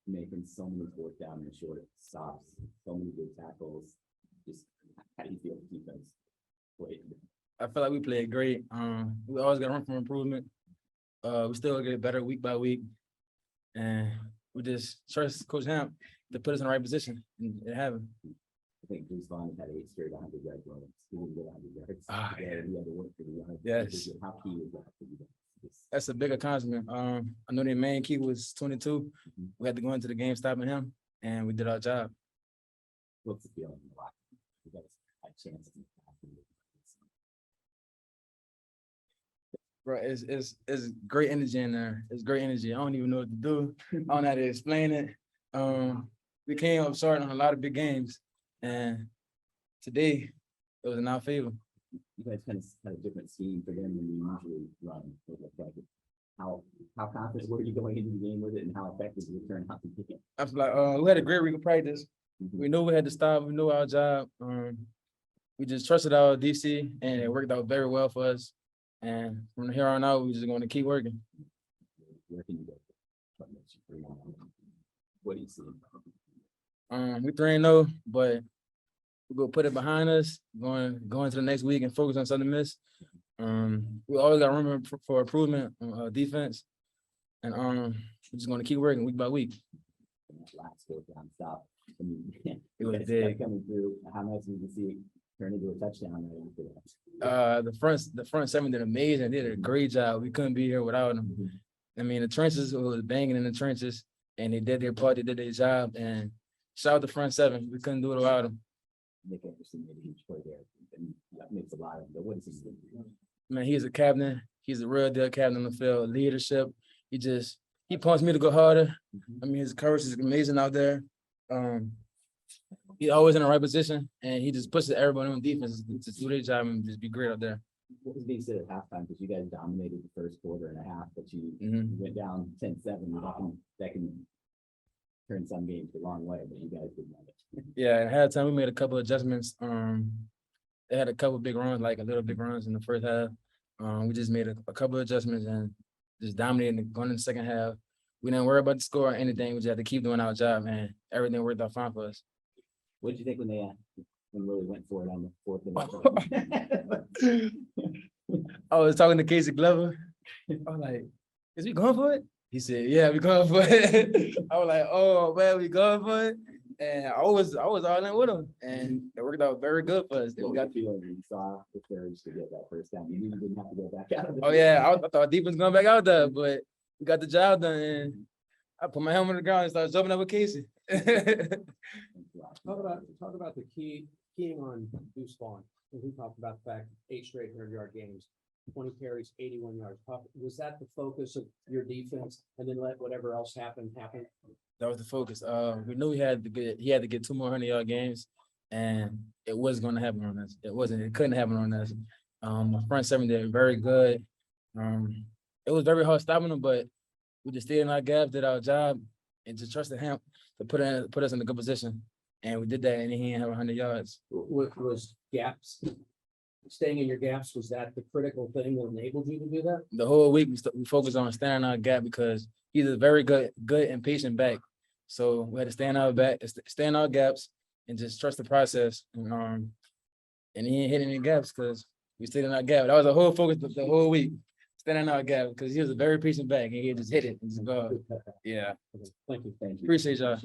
making so many fourth down and short stops, so many good tackles. Just how do you feel the defense played? I feel like we played great. We always got room for improvement. We still get better week by week, and we just trust Coach Hamp to put us in the right position, and it happened. I think Bruce Vaughn had 8 straight 100-yard runs. He didn't get 100 yards. Yeah. He had to work for the yards. Yes. How key is that for you guys? That's a big accomplishment. I know their main key was 22. We had to go into the game stopping him, and we did our job. What's the feeling in the locker room? You guys had chances. Bro, it's great energy in there. It's great energy. I don't even know what to do. I don't know how to explain it. We came up short on a lot of big games, and today it was in our favor. You guys kind of had a different scheme for them than you usually run. How confident were you going into the game with it, and how effective did it turn out to be? I was like, we had a great week of practice. We knew we had to stop. We knew our job. We just trusted our DC, and it worked out very well for us. And from here on out, we're just going to keep working. Where can you go? What do you see? We 3-0, but we're gonna put it behind us, going to the next week and focus on Southern Miss. We always got room for improvement on defense, and we're just gonna keep working week by week. Last go down stop. I mean, It was that's big. coming through. How nice was to see it turn into a touchdown right after that? The front seven did amazing. They did a great job. We couldn't be here without them. I mean, the trenches was banging in the trenches, and they did their part. They did their job, and shout out the front seven. We couldn't do it without them. Nick Anderson made a huge play there, and that makes a lot of. But what is he doing? Man, he's a captain. He's a real deal captain on the field. Leadership. He wants me to go harder. I mean, his courage is amazing out there. He's always in the right position, and he just pushes everybody on defense to do their job and just be great out there. What was being said at halftime? Because you guys dominated the first quarter and a half, but you went down 10-7. That can turn some games the wrong way, but you guys didn't have it. Yeah, at halftime we made a couple of adjustments. They had a couple of big runs, like a little big runs in the first half. We just made a couple of adjustments and just dominated going in the second half. We didn't worry about the score or anything. We just had to keep doing our job, and everything worked out fine for us. What did you think when Willie went for it on the fourth? I was talking to Casey Glover. I was like, "Is we going for it?" He said, "Yeah, we going for it." I was like, "Oh man, we going for it." And I was all in with him, and it worked out very good for us. We got feeling you saw the courage to get that first down. You didn't have to go back out of it. Oh yeah, I thought defense going back out there, but we got the job done. And I put my helmet on the ground and started jumping up with Casey. Talk about the keying on Deuce Vaughn. We talked about the fact 8 straight 100-yard games, 20 carries, 81 yards. Was that the focus of your defense, and then let whatever else happen? That was the focus. We knew he had to get 2 more 100-yard games, and it was going to happen on us. It couldn't happen on us. My front seven did very good. It was very hard stopping them, but we just stayed in our gaps, did our job, and just trusted him to put us in a good position. And we did that, and he didn't have 100 yards. Was gaps, staying in your gaps, was that the critical thing that enabled you to do that? The whole week we focused on staying in our gap because he's a very good and patient back. So we had to stay in our gaps, and just trust the process. And he ain't hitting any gaps because we stayed in our gap. That was the whole focus the whole week. Staying in our gap because he was a very patient back, and he just hit it and just go. Yeah. Thank you. Appreciate y'all.